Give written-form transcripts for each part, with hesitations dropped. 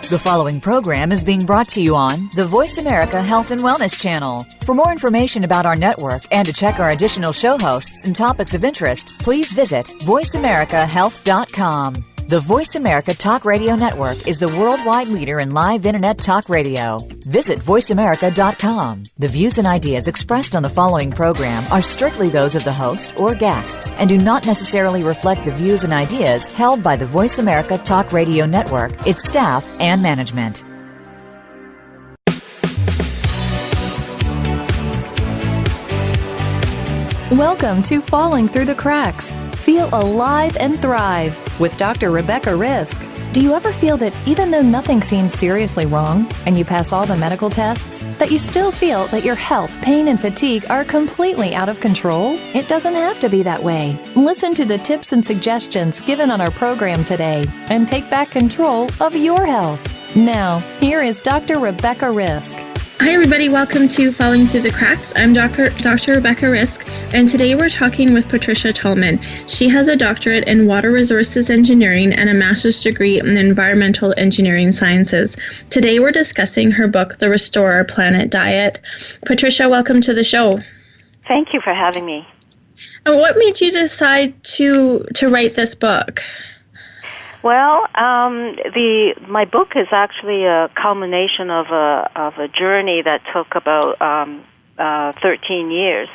The following program is being brought to you on the Voice America Health and Wellness Channel. For more information about our network and to check our additional show hosts and topics of interest, please visit voiceamericahealth.com. The Voice America Talk Radio Network is the worldwide leader in live Internet talk radio. Visit voiceamerica.com. The views and ideas expressed on the following program are strictly those of the host or guests and do not necessarily reflect the views and ideas held by the Voice America Talk Radio Network, its staff, and management. Welcome to Falling Through the Cracks. Feel alive and thrive with Dr. Rebecca Risk. Do you ever feel that even though nothing seems seriously wrong and you pass all the medical tests, that you still feel that your health, pain, and fatigue are completely out of control? It doesn't have to be that way. Listen to the tips and suggestions given on our program today and take back control of your health. Now, here is Dr. Rebecca Risk. Hi everybody, welcome to Falling Through the Cracks. I'm Dr. Rebecca Risk, and today we're talking with Patricia Tallman. She has a doctorate in water resources engineering and a master's degree in environmental engineering sciences. Today we're discussing her book, The Restore Our Planet Diet. Patricia, welcome to the show. Thank you for having me. And what made you decide to write this book? Well, my book is actually a culmination of a journey that took about 13 years,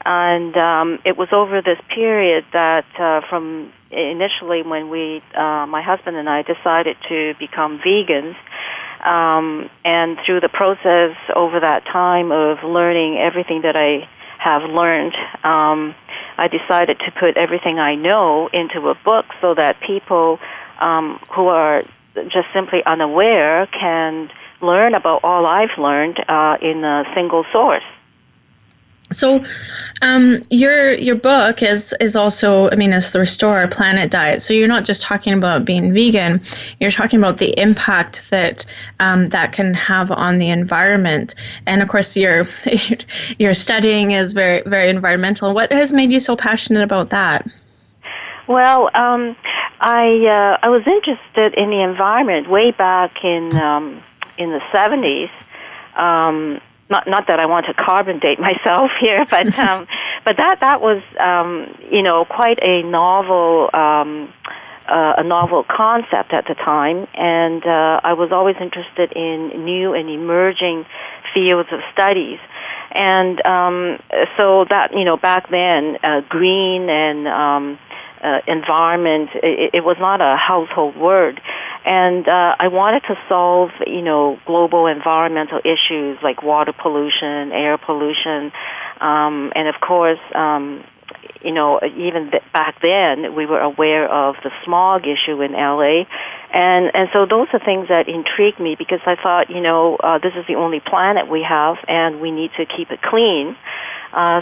and it was over this period that from initially when my husband and I decided to become vegans, and through the process over that time of learning everything that I have learned, I decided to put everything I know into a book so that people who are just simply unaware can learn about all I've learned in a single source. So your book is also, it's the Restore Our Planet Diet. So you're not just talking about being vegan, you're talking about the impact that that can have on the environment. And of course your studying is very, very environmental. What has made you so passionate about that? Well, I was interested in the environment way back in the 70s. Not that I want to carbon date myself here, but that was quite a novel concept at the time, and I was always interested in new and emerging fields of studies, and so that back then green and environment, it was not a household word. And I wanted to solve, global environmental issues like water pollution, air pollution, and of course, even back then we were aware of the smog issue in LA, and so those are things that intrigued me because I thought, this is the only planet we have, and we need to keep it clean.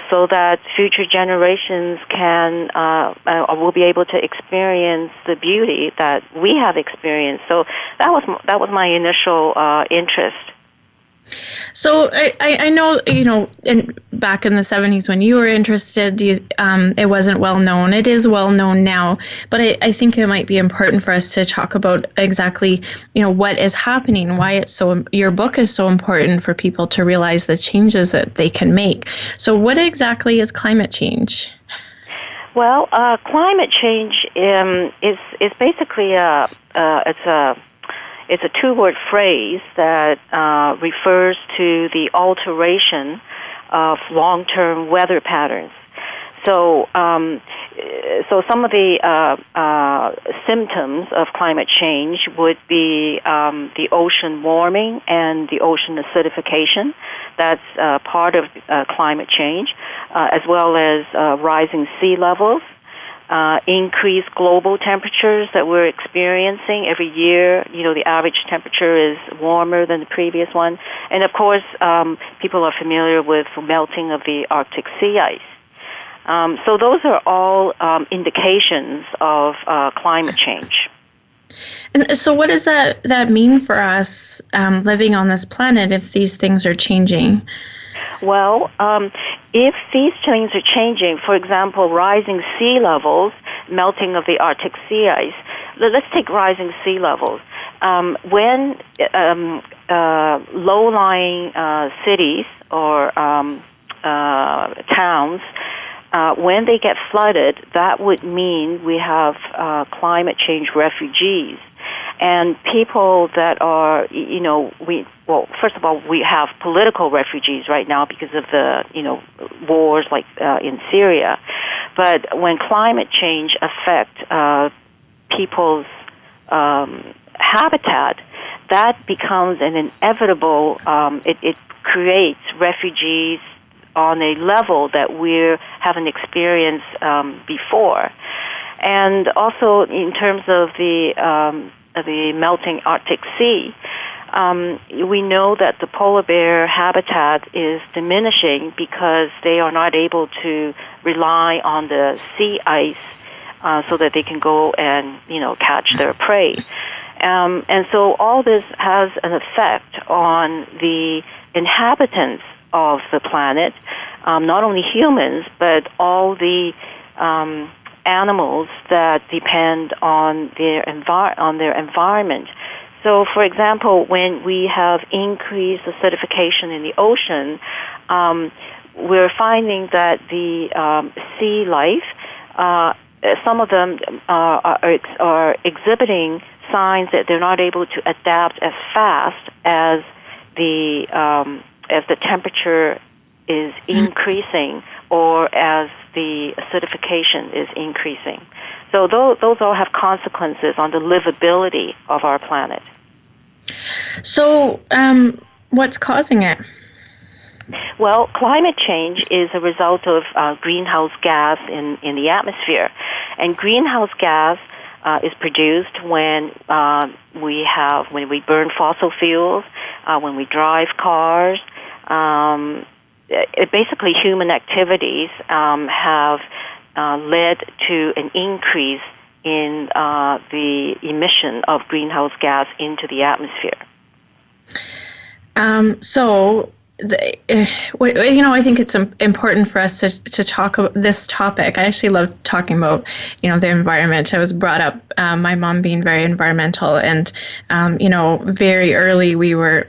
So that future generations will be able to experience the beauty that we have experienced. So that was my initial interest. So I know, back in the 70s when you were interested, it wasn't well known. It is well known now, but I think it might be important for us to talk about exactly, what is happening, why your book is so important for people to realize the changes that they can make. So what exactly is climate change? Well, climate change is basically it's a two-word phrase that refers to the alteration of long-term weather patterns. So some of the symptoms of climate change would be the ocean warming and the ocean acidification. That's part of climate change, as well as rising sea levels, increased global temperatures that we're experiencing every year. The average temperature is warmer than the previous one. And of course, people are familiar with the melting of the Arctic sea ice. So those are all indications of climate change. And so what does that mean for us living on this planet if these things are changing? Well, if these things are changing, for example, rising sea levels, melting of the Arctic sea ice, let's take rising sea levels. when low-lying cities or towns, when they get flooded, that would mean we have climate change refugees. And people that are, first of all, we have political refugees right now because of the, wars like in Syria. But when climate change affects people's habitat, that becomes an inevitable, it creates refugees on a level that we haven't experienced before. And also in terms of the melting Arctic Sea, we know that the polar bear habitat is diminishing because they are not able to rely on the sea ice so that they can go and, catch their prey. And so all this has an effect on the inhabitants of the planet, not only humans, but all the animals that depend on their environment. So, for example, when we have increased acidification in the ocean, we're finding that the sea life, some of them are exhibiting signs that they're not able to adapt as fast as the temperature is increasing or as the acidification is increasing. So those all have consequences on the livability of our planet. So what's causing it? Well, climate change is a result of greenhouse gas in the atmosphere. And greenhouse gas is produced when we burn fossil fuels, when we drive cars. Basically, human activities have led to an increase in the emission of greenhouse gas into the atmosphere. I think it's important for us to talk about this topic. I actually love talking about, the environment. I was brought up, my mom being very environmental, and, very early we were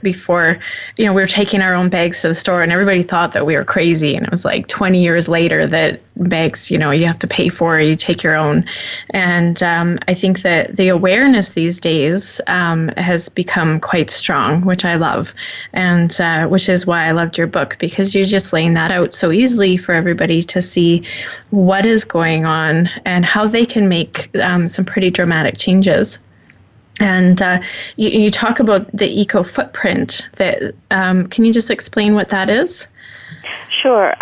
taking our own bags to the store, and everybody thought that we were crazy. And it was like 20 years later that bags, you have to pay for, you take your own. And I think that the awareness these days has become quite strong, which I love, and which is why I loved your book, because you're just laying that out so easily for everybody to see what is going on and how they can make some pretty dramatic changes. And you talk about the eco footprint. That can you just explain what that is? Sure.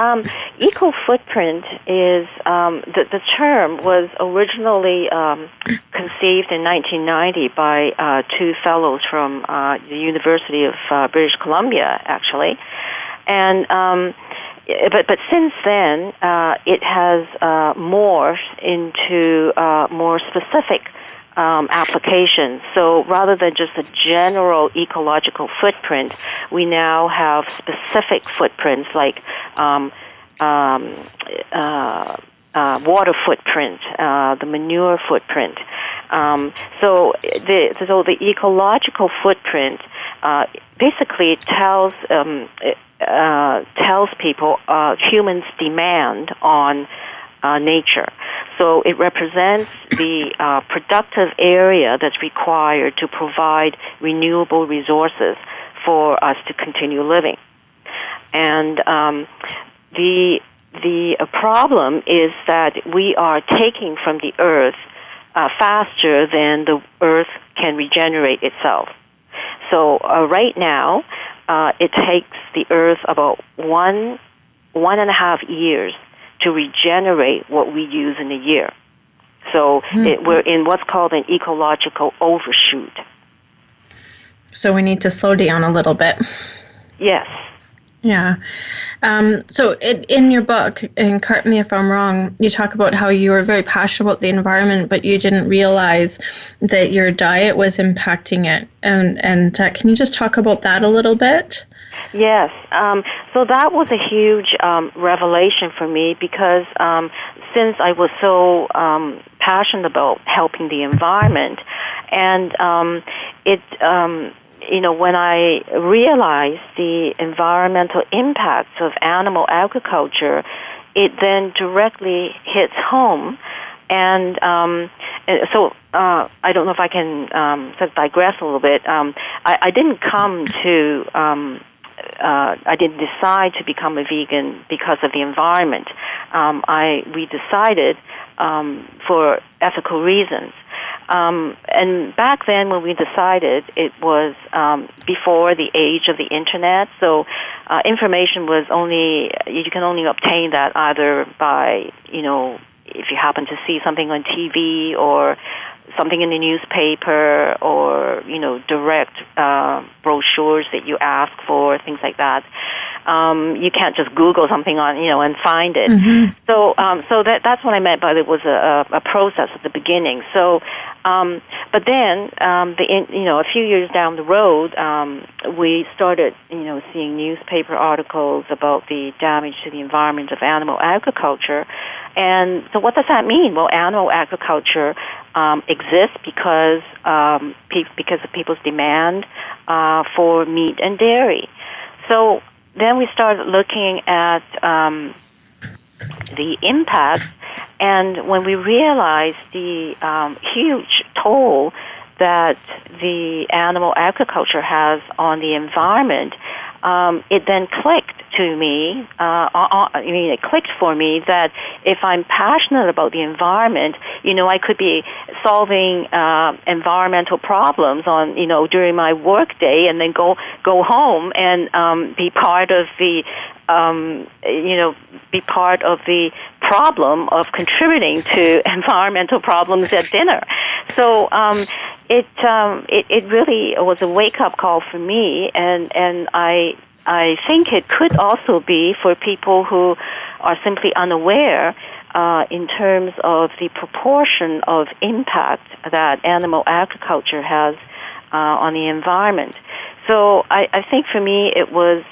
Eco footprint is the term was originally conceived in 1990 by two fellows from the University of British Columbia, actually, and but since then it has morphed into more specific applications. So rather than just a general ecological footprint, we now have specific footprints like water footprint, the manure footprint. So the ecological footprint basically tells people humans' demand on nature. So it represents the productive area that's required to provide renewable resources for us to continue living. And the problem is that we are taking from the earth faster than the earth can regenerate itself. So right now, it takes the earth about 1.5 years to regenerate what we use in a year. So we're in what's called an ecological overshoot. So we need to slow down a little bit. Yes. Yeah. So in your book, and correct me if I'm wrong, you talk about how you were very passionate about the environment, but you didn't realize that your diet was impacting it. And can you just talk about that a little bit? Yes. So that was a huge revelation for me because since I was so passionate about helping the environment, and when I realized the environmental impacts of animal agriculture, it then directly hits home. And so I don't know if I can sort of digress a little bit. I didn't come to, I didn't decide to become a vegan because of the environment. We decided for ethical reasons. And back then when we decided, it was before the age of the Internet, so information was you can only obtain that either by, if you happen to see something on TV or something in the newspaper or, direct brochures that you ask for, things like that. You can't just Google something on, and find it. Mm-hmm. So that's what I meant by it was a process at the beginning. So, but then, a few years down the road, we started, seeing newspaper articles about the damage to the environment of animal agriculture. And so what does that mean? Well, animal agriculture exists because of people's demand for meat and dairy. So then we started looking at the impact, and when we realized the huge toll that the animal agriculture has on the environment, it then clicked to me. It clicked for me that if I'm passionate about the environment, I could be solving environmental problems on, during my work day, and then go home and be part of the problem of contributing to environmental problems at dinner. So it really was a wake-up call for me, and I think it could also be for people who are simply unaware in terms of the proportion of impact that animal agriculture has on the environment. So I think for me it was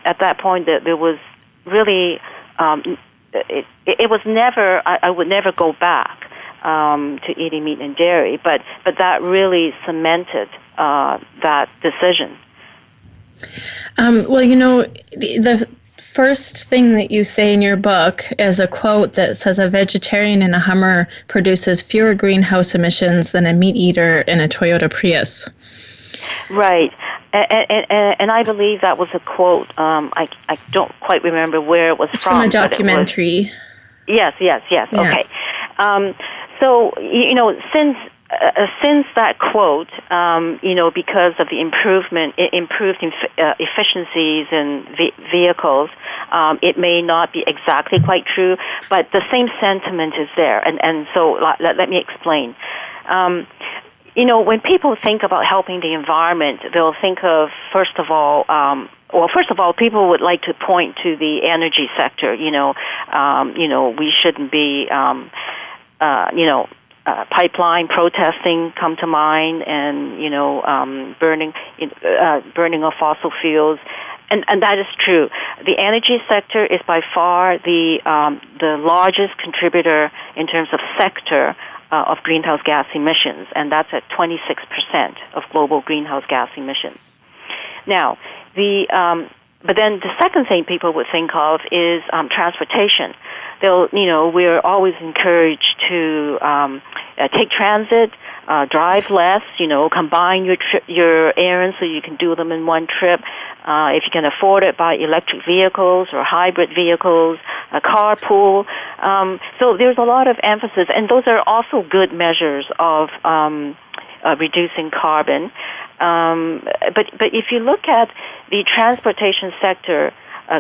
at that point that there was really it was never I would never go back to eating meat and dairy, but that really cemented that decision. Well, the first thing that you say in your book is a quote that says, "A vegetarian in a Hummer produces fewer greenhouse emissions than a meat eater in a Toyota Prius." Right. And I believe that was a quote. I don't quite remember where it was from. It's from a documentary. Yes. Yeah. Okay. So, since that quote, because of the improved efficiencies in vehicles, it may not be exactly quite true, but the same sentiment is there. And so let me explain. When people think about helping the environment, they'll think of, first of all, people would like to point to the energy sector. We shouldn't be, pipeline protesting come to mind, and burning of fossil fuels, and that is true. The energy sector is by far the largest contributor in terms of sector of greenhouse gas emissions, and that's at 26% of global greenhouse gas emissions. Now, but then the second thing people would think of is transportation. We're always encouraged to take transit, drive less, combine your errands so you can do them in one trip. If you can afford it, buy electric vehicles or hybrid vehicles, a carpool. So there's a lot of emphasis, and those are also good measures of reducing carbon. But if you look at the transportation sector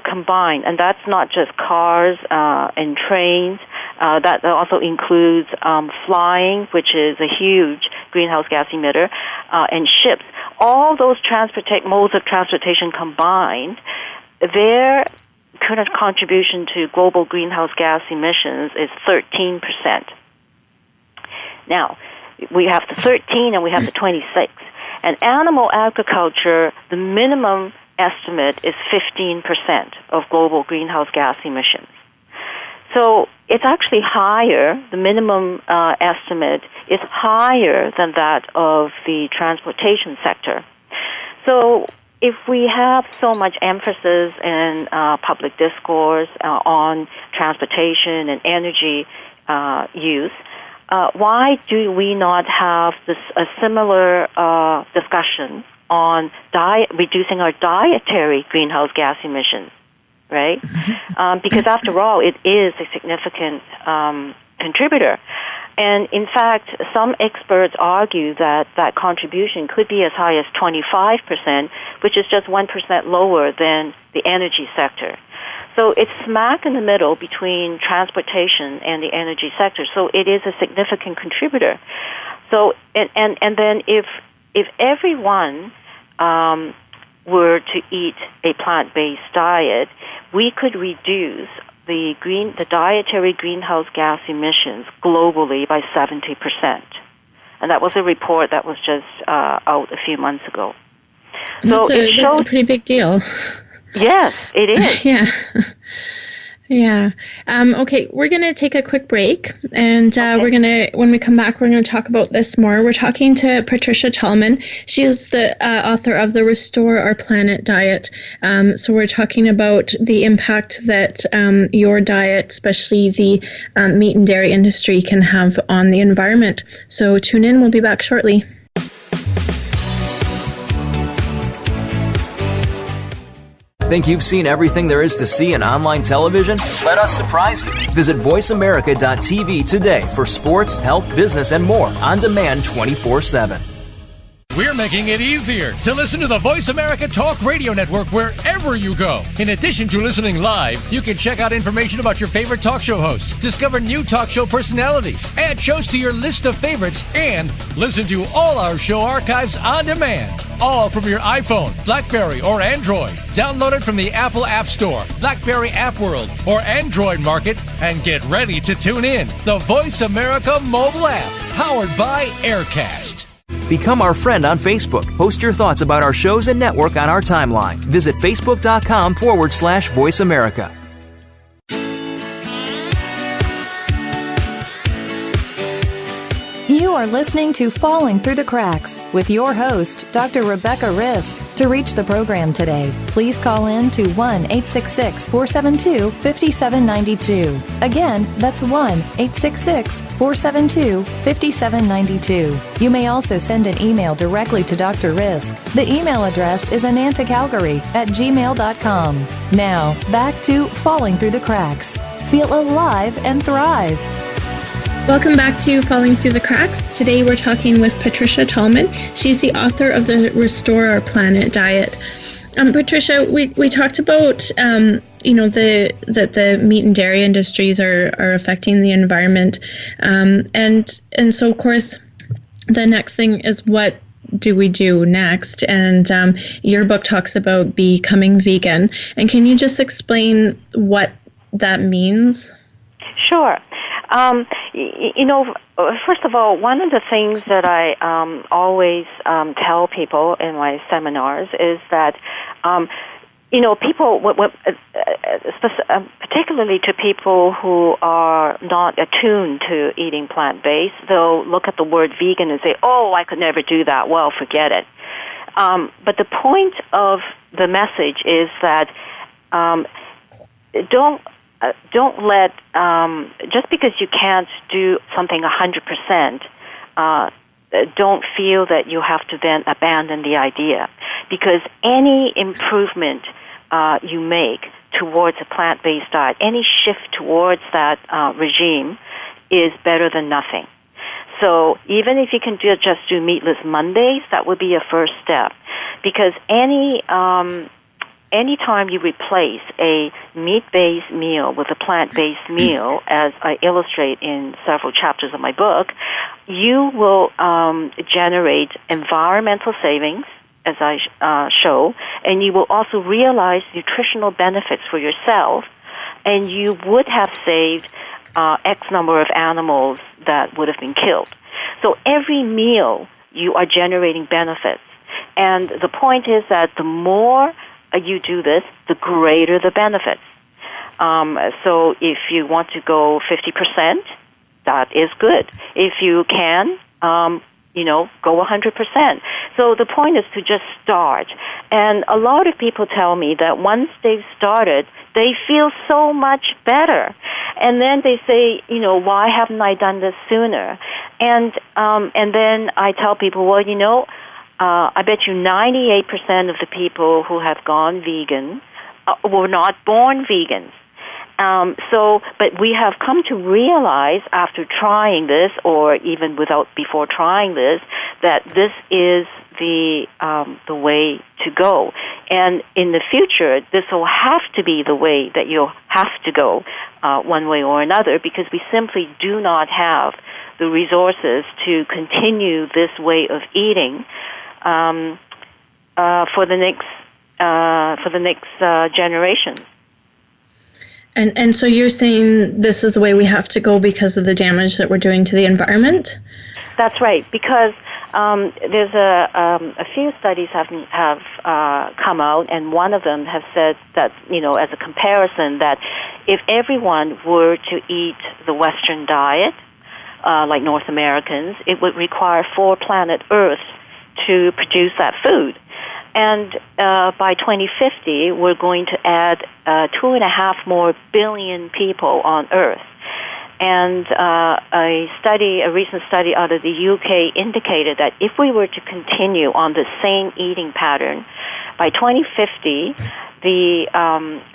combined, and that's not just cars and trains, that also includes flying, which is a huge greenhouse gas emitter, and ships. All those modes of transportation combined, their current contribution to global greenhouse gas emissions is 13%. Now, we have the 13 and we have the 26. And animal agriculture, the minimum estimate is 15% of global greenhouse gas emissions. So it's actually higher. The minimum estimate is higher than that of the transportation sector. So if we have so much emphasis in public discourse on transportation and energy use, why do we not have a similar discussion on reducing our dietary greenhouse gas emissions, right? Because after all, it is a significant contributor. And in fact, some experts argue that that contribution could be as high as 25%, which is just 1% lower than the energy sector. So it's smack in the middle between transportation and the energy sector. So it is a significant contributor. So and then if everyone were to eat a plant-based diet, we could reduce the dietary greenhouse gas emissions globally by 70%. And that was a report that was just out a few months ago. So that's a pretty big deal. Yes, it is. Yeah. Yeah. Okay, we're going to take a quick break, and when we come back, we're going to talk about this more. We're talking to Patricia Tallman. She is the author of the Restore Our Planet Diet. So we're talking about the impact that your diet, especially the meat and dairy industry, can have on the environment. So tune in. We'll be back shortly. Think you've seen everything there is to see in online television? Let us surprise you. Visit voiceamerica.tv today for sports, health, business, and more on demand 24/7. We're making it easier to listen to the Voice America Talk Radio Network wherever you go. In addition to listening live, you can check out information about your favorite talk show hosts, discover new talk show personalities, add shows to your list of favorites, and listen to all our show archives on demand. All from your iPhone, BlackBerry, or Android. Download it from the Apple App Store, BlackBerry App World, or Android Market, and get ready to tune in. The Voice America mobile app, powered by Aircast. Become our friend on Facebook. Post your thoughts about our shows and network on our timeline. Visit facebook.com/Voice America. You are listening to Falling Through the Cracks with your host, Dr. Rebecca Risk. To reach the program today, please call in to 1-866-472-5792. Again, that's 1-866-472-5792. You may also send an email directly to Dr. Risk. The email address is anantacalgary@gmail.com. Now, back to Falling Through the Cracks. Feel alive and thrive. Welcome back to Falling Through the Cracks. Today we're talking with Patricia Tallman. She's the author of the Restore Our Planet Diet. Patricia, we talked about that the meat and dairy industries are affecting the environment, and so of course the next thing is, what do we do next? And your book talks about becoming vegan. And can you just explain what that means? Sure. First of all, one of the things that I always tell people in my seminars is that, people, particularly to people who are not attuned to eating plant-based, they'll look at the word vegan and say, oh, I could never do that. Well, forget it. But the point of the message is that don't let, just because you can't do something 100%, don't feel that you have to then abandon the idea. Because any improvement you make towards a plant-based diet, any shift towards that regime is better than nothing. So even if you can just do meatless Mondays, that would be a first step. Because anytime you replace a meat-based meal with a plant-based meal, as I illustrate in several chapters of my book, you will generate environmental savings, as I show, and you will also realize nutritional benefits for yourself, and you would have saved X number of animals that would have been killed. So every meal, you are generating benefits. And the point is that the more you do this, the greater the benefits. So if you want to go 50%, that is good. If you can, go 100%. So the point is to just start. And a lot of people tell me that once they've started, they feel so much better. And then they say, why haven't I done this sooner? And then I tell people, well, I bet you 98% of the people who have gone vegan were not born vegans. But we have come to realize after trying this, or even before trying this, that this is the way to go. And in the future, this will have to be the way that you'll have to go, one way or another, because we simply do not have the resources to continue this way of eating for the next generation. And so you're saying this is the way we have to go because of the damage that we're doing to the environment? That's right, because there's a few studies have come out, and one of them have said that, as a comparison, that if everyone were to eat the Western diet, like North Americans, it would require 4 planet Earths to produce that food. And by 2050, we're going to add 2.5 more billion people on Earth. And a recent study out of the UK indicated that if we were to continue on the same eating pattern, by 2050, the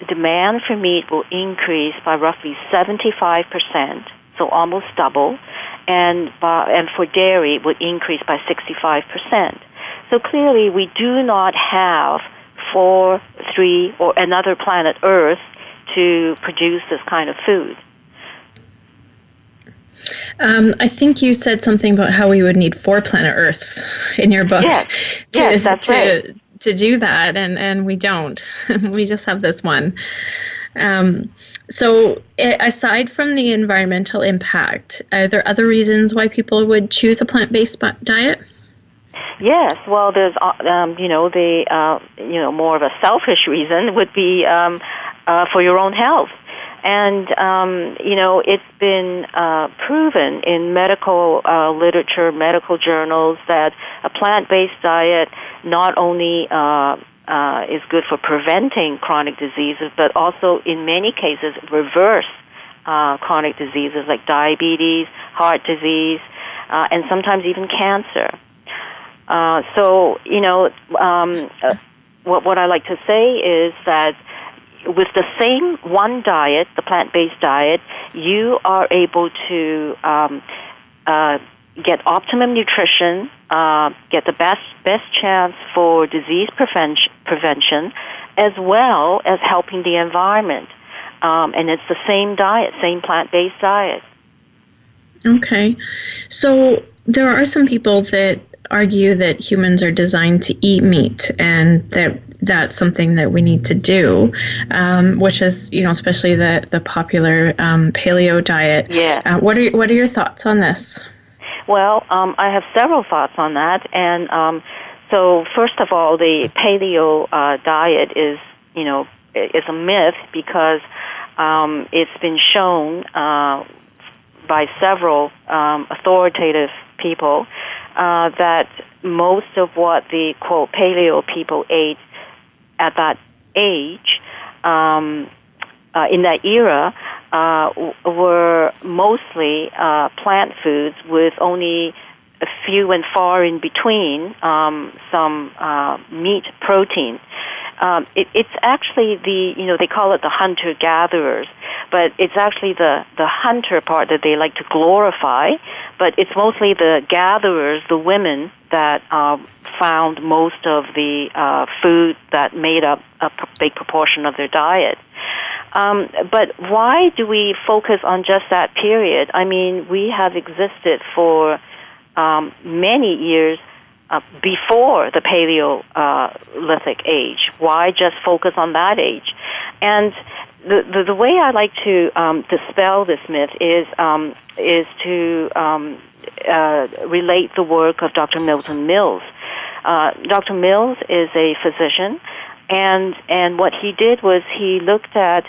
demand for meat will increase by roughly 75%, so almost double, and for dairy it would increase by 65%. So clearly, we do not have 4, 3, or another planet Earth to produce this kind of food. I think you said something about how we would need 4 planet Earths in your book. Yes, that's right. To do that, and we don't. We just have this one. So aside from the environmental impact, are there other reasons why people would choose a plant-based diet? Yes, well, there's more of a selfish reason would be for your own health, and it's been proven in medical literature, medical journals, that a plant-based diet not only is good for preventing chronic diseases, but also in many cases reverse chronic diseases like diabetes, heart disease, and sometimes even cancer. What I like to say is that with the same one diet, the plant-based diet, you are able to get optimum nutrition, get the best chance for disease prevention, as well as helping the environment. And it's the same diet, same plant-based diet. Okay. So there are some people that argue that humans are designed to eat meat, and that's something that we need to do, which is, especially the popular Paleo diet. Yeah. What are your thoughts on this? Well, I have several thoughts on that, and so first of all, the Paleo diet is a myth because it's been shown by several authoritative people that most of what the, quote, Paleo people ate at that age, in that era, were mostly plant foods with only a few and far in between some meat protein. It's actually they call it the hunter-gatherers, but it's actually the hunter part that they like to glorify, but it's mostly the gatherers, the women, that found most of the food that made up a big proportion of their diet. But why do we focus on just that period? I mean, we have existed for many years before the Paleolithic age. Why just focus on that age? And the way I like to dispel this myth is to relate the work of Dr. Milton Mills. Dr. Mills is a physician And what he did was he looked at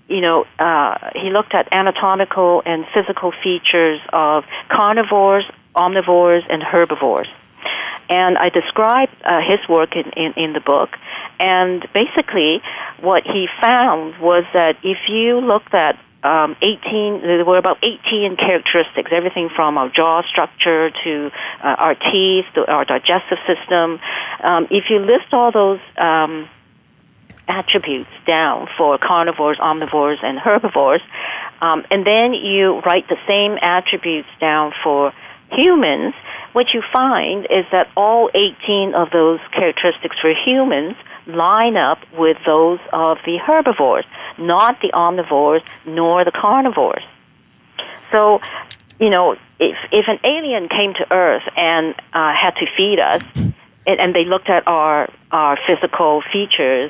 he looked at anatomical and physical features of carnivores, omnivores, and herbivores. And I described his work in the book. And basically, what he found was that if you looked at there were about 18 characteristics, everything from our jaw structure to our teeth, to our digestive system. If you list all those attributes down for carnivores, omnivores, and herbivores, and then you write the same attributes down for humans, what you find is that all 18 of those characteristics for humans line up with those of the herbivores, not the omnivores nor the carnivores. So, if an alien came to Earth and had to feed us, and they looked at our physical features,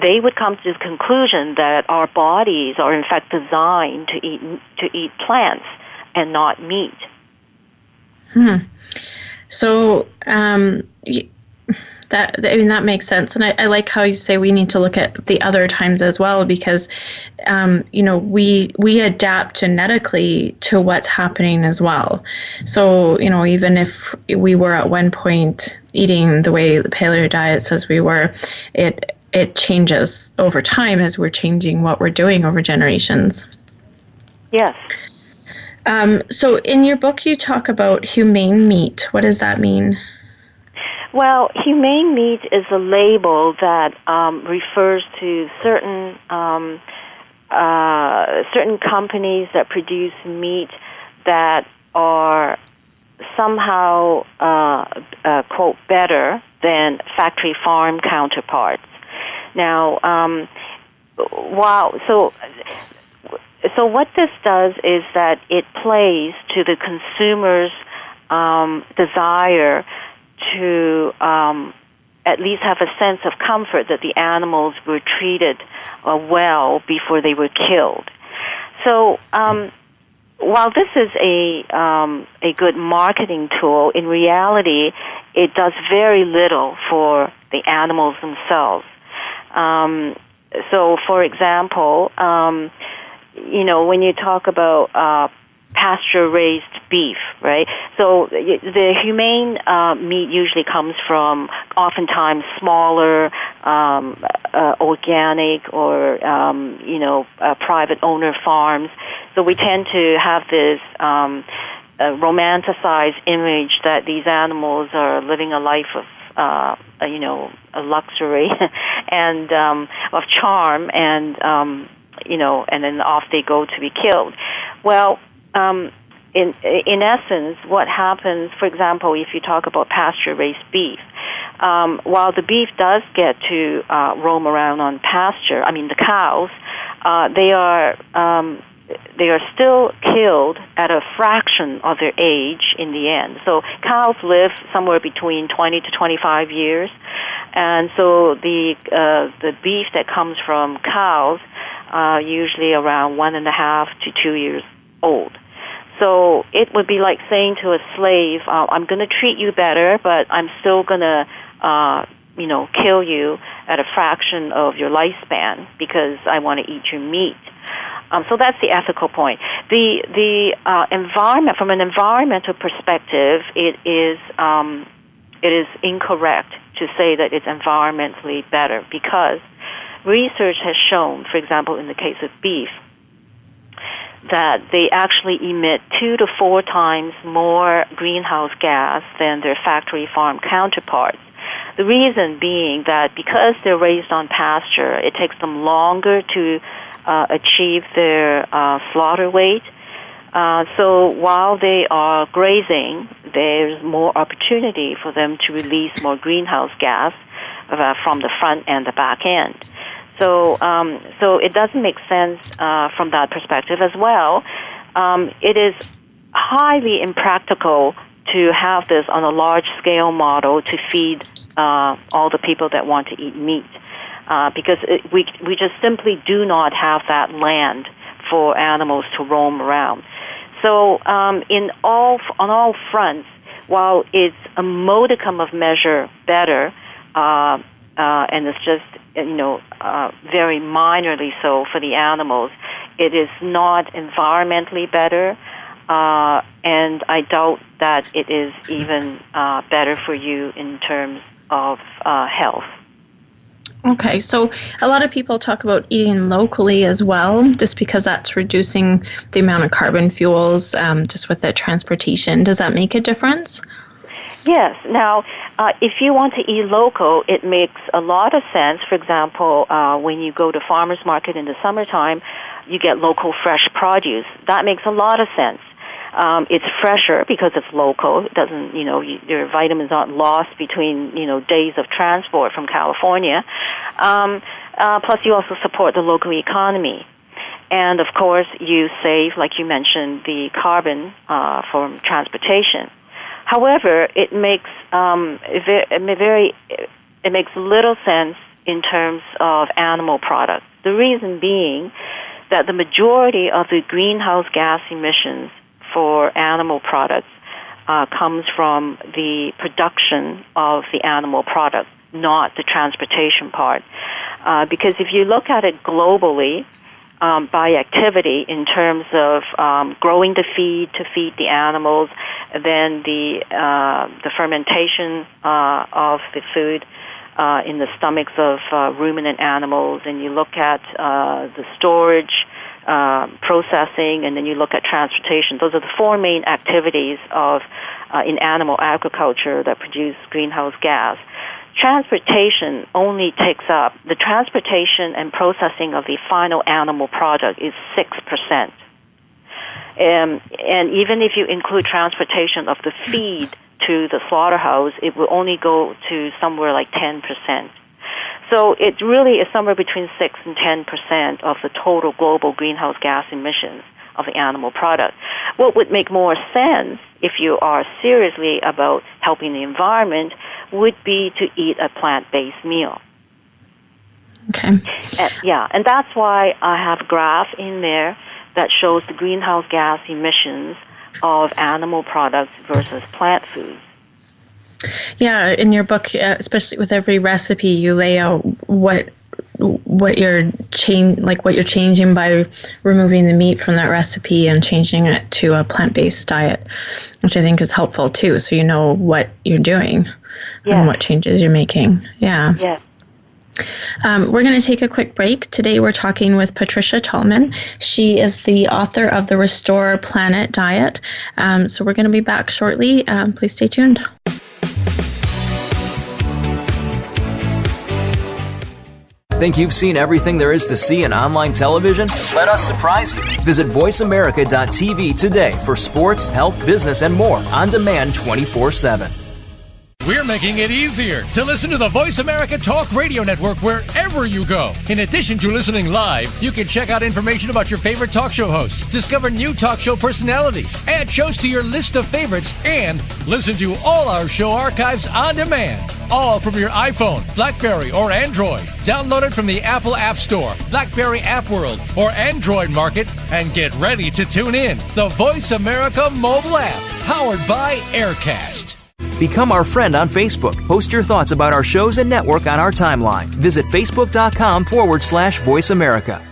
they would come to the conclusion that our bodies are in fact designed to eat plants and not meat. So that makes sense, and I like how you say we need to look at the other times as well, because we adapt genetically to what's happening as well. So even if we were at one point eating the way the paleo diet says we were, it changes over time as we're changing what we're doing over generations. Yes. So in your book, you talk about humane meat. What does that mean? Well, humane meat is a label that refers to certain companies that produce meat that are somehow, quote, better than factory farm counterparts. Now, so what this does is that it plays to the consumer's desire to at least have a sense of comfort that the animals were treated well before they were killed. So while this is a good marketing tool, in reality, it does very little for the animals themselves. So, for example, when you talk about pasture-raised beef, right? So the humane meat usually comes from oftentimes smaller, organic or private owner farms. So we tend to have this romanticized image that these animals are living a life of a luxury and of charm, and and then off they go to be killed. Well, in essence, what happens, for example, if you talk about pasture-raised beef, while the beef does get to roam around on pasture, the cows, they are still killed at a fraction of their age in the end. So cows live somewhere between 20 to 25 years, and so the beef that comes from cows usually around 1.5 to 2 years old. So it would be like saying to a slave, I'm going to treat you better, but I'm still going to kill you at a fraction of your lifespan because I want to eat your meat. So that's the ethical point. The environment, from an environmental perspective, it is incorrect to say that it's environmentally better, because research has shown, for example, in the case of beef, that they actually emit 2 to 4 times more greenhouse gas than their factory farm counterparts. The reason being that because they're raised on pasture, it takes them longer to achieve their slaughter weight. So while they are grazing, there's more opportunity for them to release more greenhouse gas from the front and the back end. So it doesn't make sense from that perspective as well. It is highly impractical to have this on a large-scale model to feed all the people that want to eat meat, because we just simply do not have that land for animals to roam around. So on all fronts, while it's a modicum of measure better, and it's just very minorly so for the animals. It is not environmentally better, and I doubt that it is even better for you in terms of health. Okay, so a lot of people talk about eating locally as well, just because that's reducing the amount of carbon fuels just with the transportation. Does that make a difference? Yes. Now, if you want to eat local, it makes a lot of sense. For example, when you go to farmers market in the summertime, you get local fresh produce. That makes a lot of sense. It's fresher because it's local. It doesn't, your vitamins aren't lost between, days of transport from California. Plus, you also support the local economy. And, of course, you save, like you mentioned, the carbon from transportation. However, it makes it makes little sense in terms of animal products. The reason being that the majority of the greenhouse gas emissions for animal products comes from the production of the animal product, not the transportation part. Because if you look at it globally, by activity in terms of growing the feed to feed the animals, then the fermentation of the food in the stomachs of ruminant animals, and you look at the storage, processing, and then you look at transportation. Those are the four main activities of in animal agriculture that produce greenhouse gas. Transportation only takes up, the transportation and processing of the final animal product is 6%. And even if you include transportation of the feed to the slaughterhouse, it will only go to somewhere like 10%. So it really is somewhere between 6 and 10% of the total global greenhouse gas emissions of the animal product. What would make more sense if you are seriously about helping the environment would be to eat a plant-based meal. Okay. And that's why I have a graph in there that shows the greenhouse gas emissions of animal products versus plant foods. Yeah, in your book, especially with every recipe, you lay out what you're changing by removing the meat from that recipe and changing it to a plant-based diet, which I think is helpful too. So you know what you're doing and what changes you're making. Yeah. Yes. We're going to take a quick break. Today we're talking with Patricia Tallman. She is the author of the Restore Planet Diet. So we're going to be back shortly. Please stay tuned. Think you've seen everything there is to see in online television? Let us surprise you. Visit voiceamerica.tv today for sports, health, business, and more on demand 24/7. We're making it easier to listen to the Voice America Talk Radio Network wherever you go. In addition to listening live, you can check out information about your favorite talk show hosts, discover new talk show personalities, add shows to your list of favorites, and listen to all our show archives on demand. All from your iPhone, BlackBerry, or Android. Download it from the Apple App Store, BlackBerry App World, or Android Market, and get ready to tune in. The Voice America mobile app, powered by Aircast. Become our friend on Facebook. Post your thoughts about our shows and network on our timeline. Visit facebook.com/Voice America.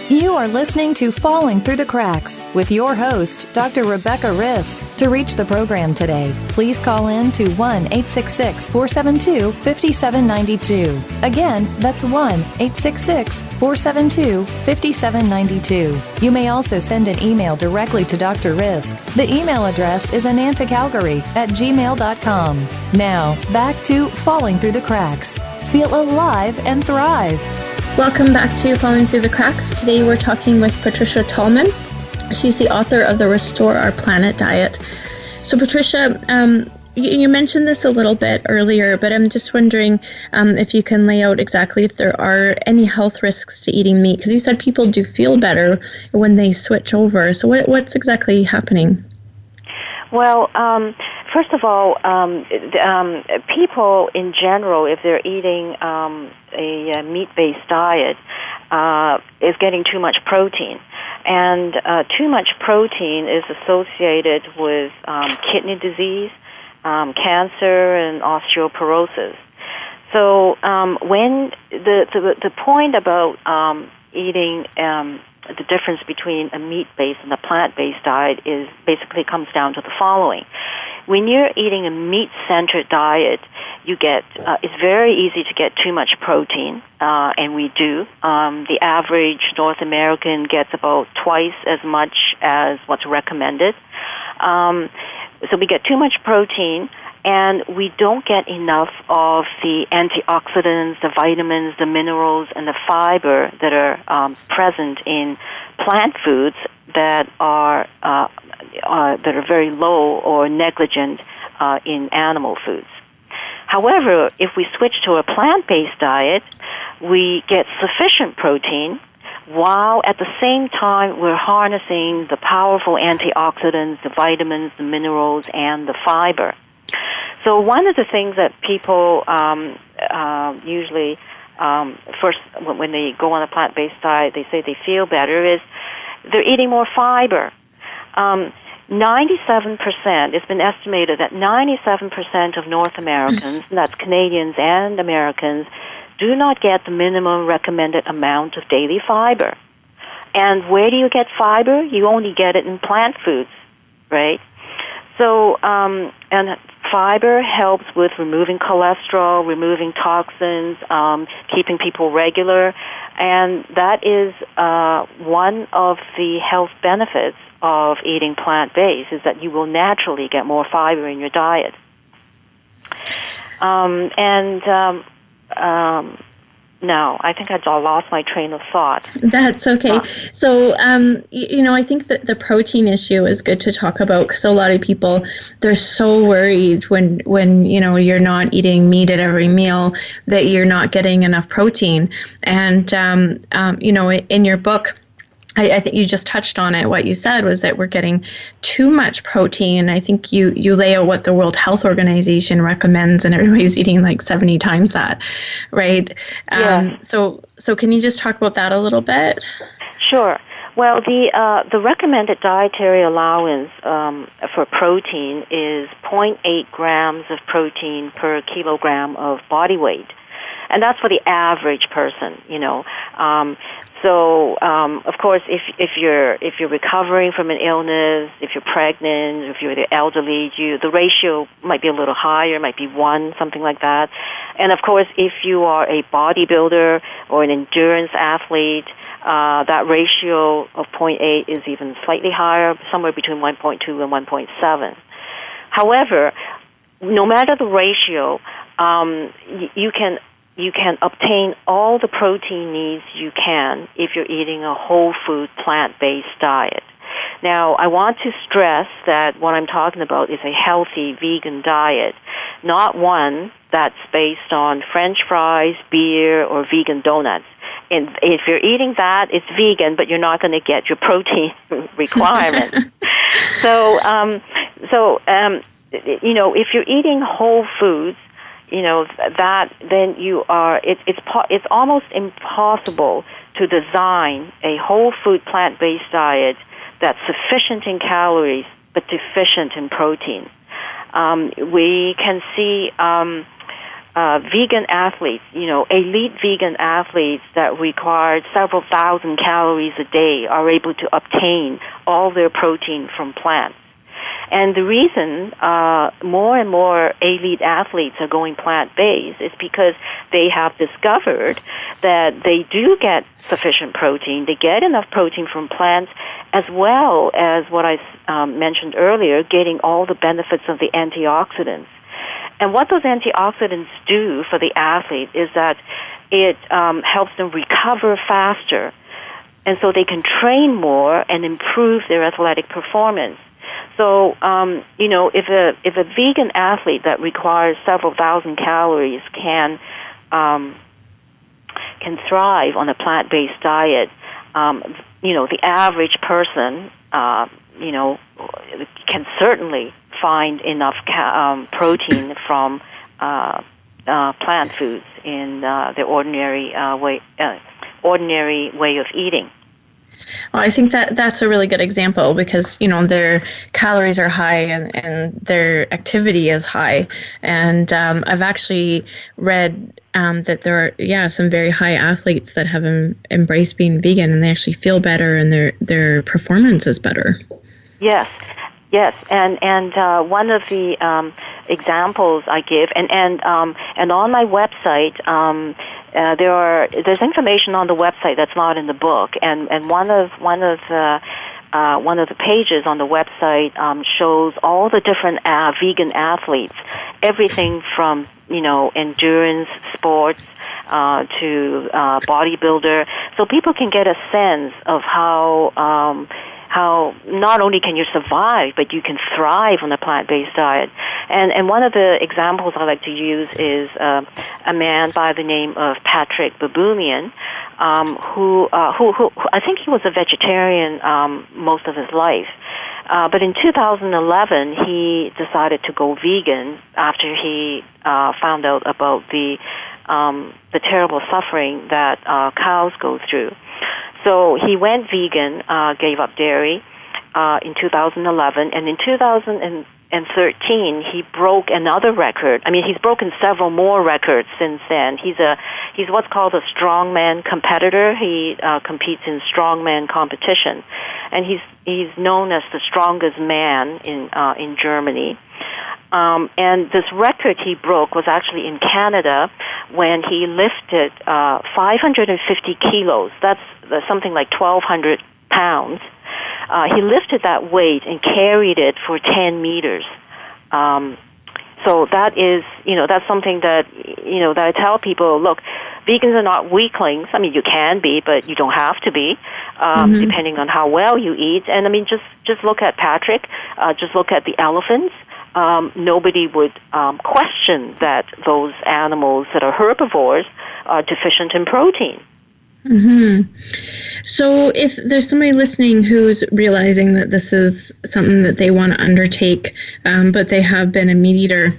You are listening to Falling Through the Cracks with your host, Dr. Rebecca Risk. To reach the program today, please call in to 1-866-472-5792. Again, that's 1-866-472-5792. You may also send an email directly to Dr. Risk. The email address is anantacalgary@gmail.com. Now, back to Falling Through the Cracks. Feel alive and thrive. Welcome back to Falling Through the Cracks. Today we're talking with Patricia Tallman. She's the author of the Restore Our Planet Diet. So Patricia, you mentioned this a little bit earlier, but I'm just wondering if you can lay out exactly if there are any health risks to eating meat, because you said people do feel better when they switch over. So what's exactly happening? Well, first of all, people in general, if they're eating a meat-based diet, is getting too much protein. And too much protein is associated with kidney disease, cancer, and osteoporosis. So when the point about eating the difference between a meat-based and a plant-based diet is basically comes down to the following. When you're eating a meat-centered diet, you get it's very easy to get too much protein, and we do. The average North American gets about twice as much as what's recommended. So we get too much protein, and we don't get enough of the antioxidants, the vitamins, the minerals, and the fiber that are present in plant foods that are very low or negligent in animal foods. However, if we switch to a plant-based diet, we get sufficient protein, while at the same time we're harnessing the powerful antioxidants, the vitamins, the minerals, and the fiber. So one of the things that people usually first, when they go on a plant-based diet, they say they feel better, is they're eating more fiber. 97%, it's been estimated that 97% of North Americans, and that's Canadians and Americans, do not get the minimum recommended amount of daily fiber. And where do you get fiber? You only get it in plant foods, right? So, and fiber helps with removing cholesterol, removing toxins, keeping people regular, and that is one of the health benefits of eating plant-based, is that you will naturally get more fiber in your diet. No, I think I lost my train of thought. That's okay. So, I think that the protein issue is good to talk about, because a lot of people, they're so worried when you're not eating meat at every meal that you're not getting enough protein. And, in your book, I think you just touched on it. What you said was that we're getting too much protein. I think you lay out what the World Health Organization recommends, and everybody's eating like 70 times that, right? Yeah. So can you just talk about that a little bit? Sure. Well, the recommended dietary allowance for protein is 0.8 grams of protein per kilogram of body weight, and that's for the average person. So, of course, if you're recovering from an illness, if you're pregnant, if you're the elderly, the ratio might be a little higher, might be 1, something like that. And of course, if you are a bodybuilder or an endurance athlete, that ratio of 0.8 is even slightly higher, somewhere between 1.2 and 1.7. However, no matter the ratio, you can obtain all the protein needs you can if you're eating a whole food plant-based diet. Now, I want to stress that what I'm talking about is a healthy vegan diet, not one that's based on French fries, beer, or vegan donuts. And if you're eating that, it's vegan, but you're not going to get your protein requirement. So, if you're eating whole foods, that then you are. It's almost impossible to design a whole food plant-based diet that's sufficient in calories but deficient in protein. We can see vegan athletes, elite vegan athletes that require several thousand calories a day are able to obtain all their protein from plants. And the reason more and more elite athletes are going plant-based is because they have discovered that they do get sufficient protein. They get enough protein from plants, as well as what I mentioned earlier, getting all the benefits of the antioxidants. And what those antioxidants do for the athlete is that it helps them recover faster, and so they can train more and improve their athletic performance. So, if a vegan athlete that requires several thousand calories can thrive on a plant-based diet, the average person, can certainly find enough protein from plant foods in their ordinary way of eating. Well, I think that that's a really good example because, their calories are high and their activity is high. And I've actually read that there are, some very high athletes that have embraced being vegan, and they actually feel better and their performance is better. Yes. Yes, and one of the examples I give, and on my website, there's information on the website that's not in the book, and one of the pages on the website shows all the different vegan athletes, everything from endurance sports to bodybuilder, so people can get a sense of how not only can you survive, but you can thrive on a plant-based diet. And one of the examples I like to use is a man by the name of Patrick Baboumian, who I think he was a vegetarian most of his life. But in 2011, he decided to go vegan after he found out about the terrible suffering that cows go through. So he went vegan, gave up dairy in 2011, and in 2013 he broke another record. I mean, he's broken several more records since then. He's what's called a strongman competitor. He competes in strongman competition, and he's known as the strongest man in Germany. And this record he broke was actually in Canada when he lifted 550 kilos. That's something like 1,200 pounds. He lifted that weight and carried it for 10 meters. So that is, that's something that, that I tell people, look, vegans are not weaklings. I mean, you can be, but you don't have to be, depending on how well you eat. And I mean, just look at Patrick, just look at the elephants. Nobody would question that those animals that are herbivores are deficient in protein. Mm-hmm. So if there's somebody listening who's realizing that this is something that they want to undertake, but they have been a meat eater,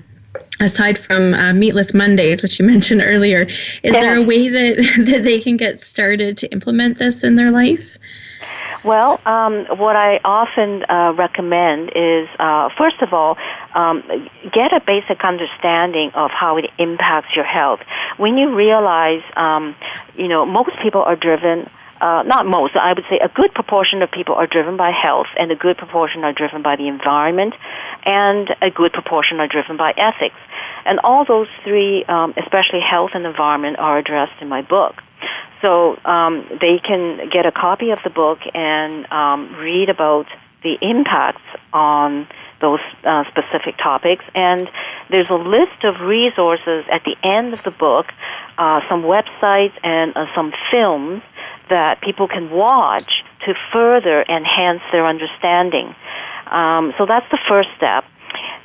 aside from Meatless Mondays, which you mentioned earlier, is there a way that they can get started to implement this in their life? Well, what I often recommend is, first of all, get a basic understanding of how it impacts your health. When you realize, most people are driven, not most, I would say a good proportion of people are driven by health, and a good proportion are driven by the environment, and a good proportion are driven by ethics. And all those three, especially health and environment, are addressed in my book. So they can get a copy of the book and read about the impacts on those specific topics. And there's a list of resources at the end of the book, some websites and some films that people can watch to further enhance their understanding. So that's the first step.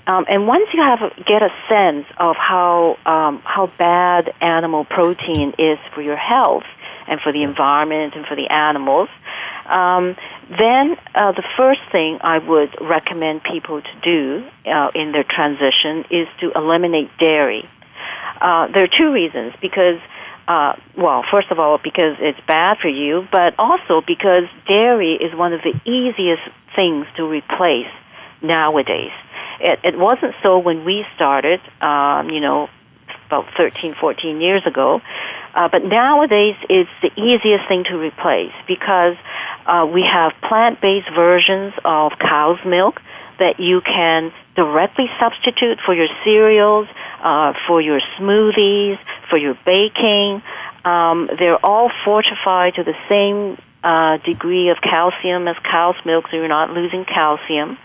And once you get a sense of how bad animal protein is for your health and for the environment and for the animals, then the first thing I would recommend people to do in their transition is to eliminate dairy. There are two reasons. Because, first of all, because it's bad for you, but also because dairy is one of the easiest things to replace nowadays. It wasn't so when we started, about 13, 14 years ago. But nowadays, it's the easiest thing to replace because we have plant-based versions of cow's milk that you can directly substitute for your cereals, for your smoothies, for your baking. They're all fortified to the same degree of calcium as cow's milk, so you're not losing calcium.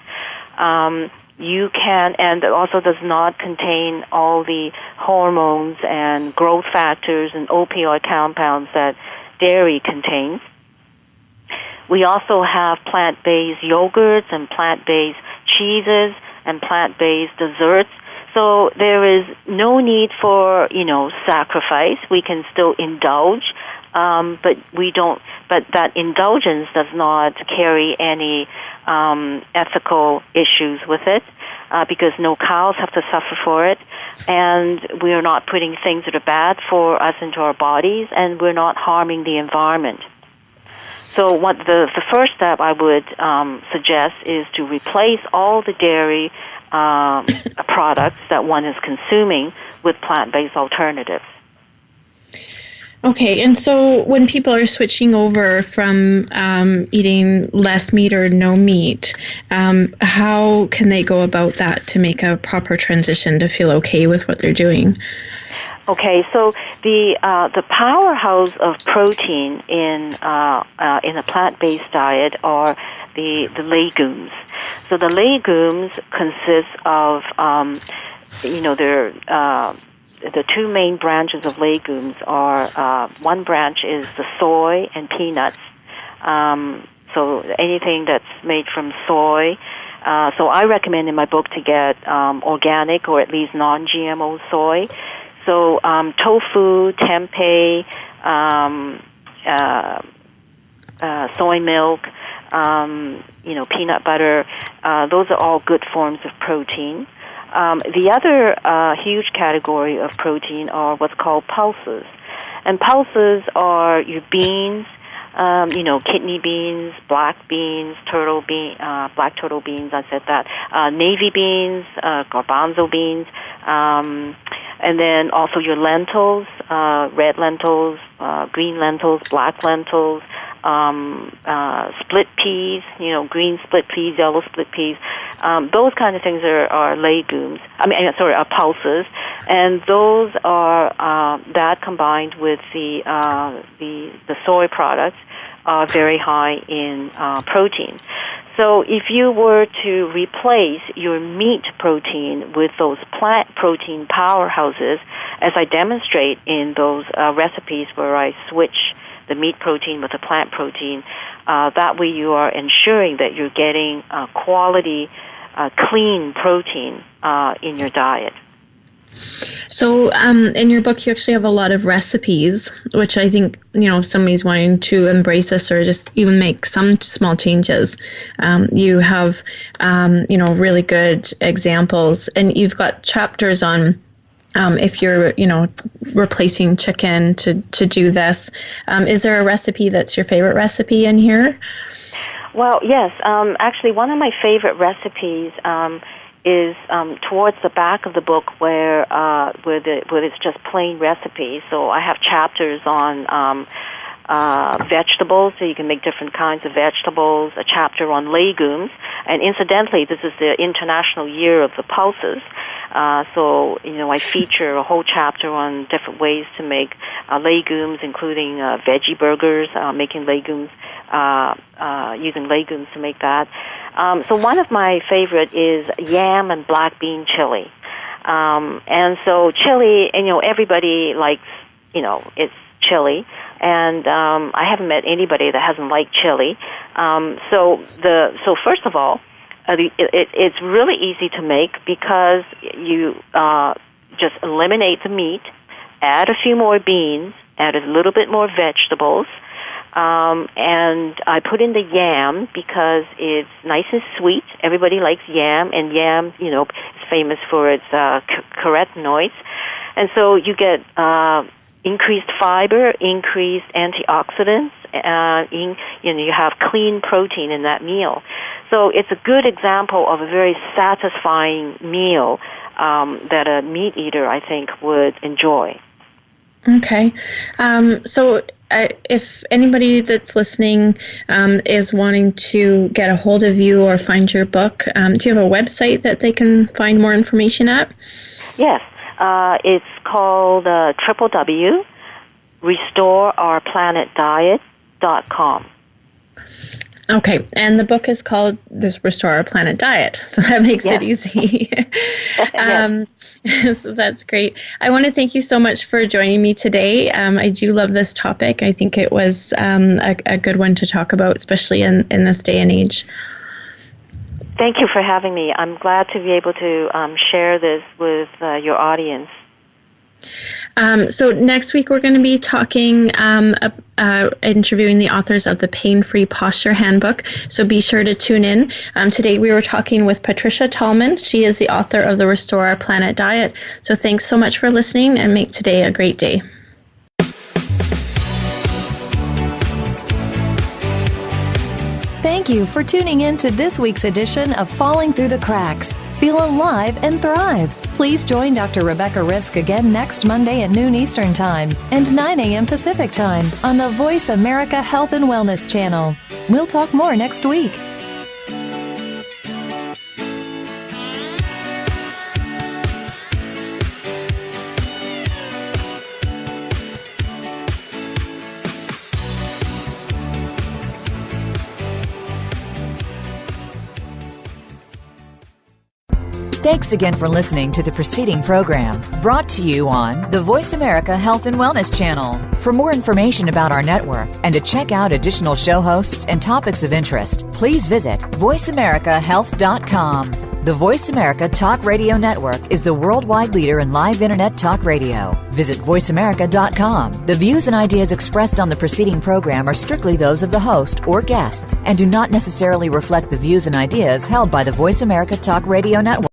You can, and it also does not contain all the hormones and growth factors and opioid compounds that dairy contains. We also have plant-based yogurts and plant-based cheeses and plant-based desserts. So there is no need for, sacrifice. We can still indulge, but we don't. But that indulgence does not carry any ethical issues with it, because no cows have to suffer for it, and we are not putting things that are bad for us into our bodies, and we're not harming the environment. So what the first step I would suggest is to replace all the dairy products that one is consuming with plant-based alternatives. Okay, and so when people are switching over from eating less meat or no meat, how can they go about that to make a proper transition to feel okay with what they're doing? Okay, so the powerhouse of protein in a plant-based diet are the legumes. So the legumes consist of the two main branches of legumes are one branch is the soy and peanuts. So anything that's made from soy. So I recommend in my book to get organic or at least non-GMO soy. So tofu, tempeh, soy milk, peanut butter. Those are all good forms of protein. The other huge category of protein are what's called pulses. And pulses are your beans, kidney beans, black beans, black turtle beans, I said that, navy beans, garbanzo beans, and then also your lentils, red lentils, green lentils, black lentils, split peas, green split peas, yellow split peas. Those kind of things are legumes. Are pulses, and those are that combined with the soy products are very high in protein. So if you were to replace your meat protein with those plant protein powerhouses, as I demonstrate in those recipes where I switch the meat protein with the plant protein, that way you are ensuring that you're getting quality, clean protein in your diet. So in your book, you actually have a lot of recipes, which I think, if somebody's wanting to embrace this or just even make some small changes, you have, really good examples. And you've got chapters on if you're, replacing chicken to do this. Is there a recipe that's your favorite recipe in here? Well, yes. Actually, one of my favorite recipes is towards the back of the book where it's just plain recipes. So I have chapters on vegetables, so you can make different kinds of vegetables, a chapter on legumes, and incidentally, this is the International Year of the Pulses. So I feature a whole chapter on different ways to make legumes, including veggie burgers, making legumes, using legumes to make that. So one of my favorite is yam and black bean chili. And so chili, everybody likes, it's chili. And I haven't met anybody that hasn't liked chili. So first of all, it's really easy to make because you just eliminate the meat, add a few more beans, add a little bit more vegetables, and I put in the yam because it's nice and sweet. Everybody likes yam, and yam, is famous for its carotenoids. And so you get increased fiber, increased antioxidants, you have clean protein in that meal. So it's a good example of a very satisfying meal that a meat eater, I think, would enjoy. Okay. So if anybody that's listening is wanting to get a hold of you or find your book, do you have a website that they can find more information at? Yes. It's called www.restoreourplanetdiet.com. Okay, and the book is called this Restore Our Planet Diet, so that makes it easy. So that's great. I want to thank you so much for joining me today. I do love this topic. I think it was a good one to talk about, especially in this day and age. Thank you for having me. I'm glad to be able to share this with your audience. So next week we're going to be talking, interviewing the authors of the Pain-Free Posture Handbook. So be sure to tune in. Today we were talking with Patricia Tallman. She is the author of the Restore Our Planet Diet. So thanks so much for listening, and make today a great day. thank you for tuning in to this week's edition of Falling Through the Cracks. Feel alive and thrive. Please join Dr. Rebecca Risk again next Monday at noon Eastern Time and 9 a.m. Pacific Time on the Voice America Health and Wellness channel. We'll talk more next week. Thanks again for listening to the preceding program, brought to you on the Voice America Health and Wellness channel. For more information about our network and to check out additional show hosts and topics of interest, please visit voiceamericahealth.com. The Voice America Talk Radio Network is the worldwide leader in live Internet talk radio. Visit voiceamerica.com. The views and ideas expressed on the preceding program are strictly those of the host or guests and do not necessarily reflect the views and ideas held by the Voice America Talk Radio Network.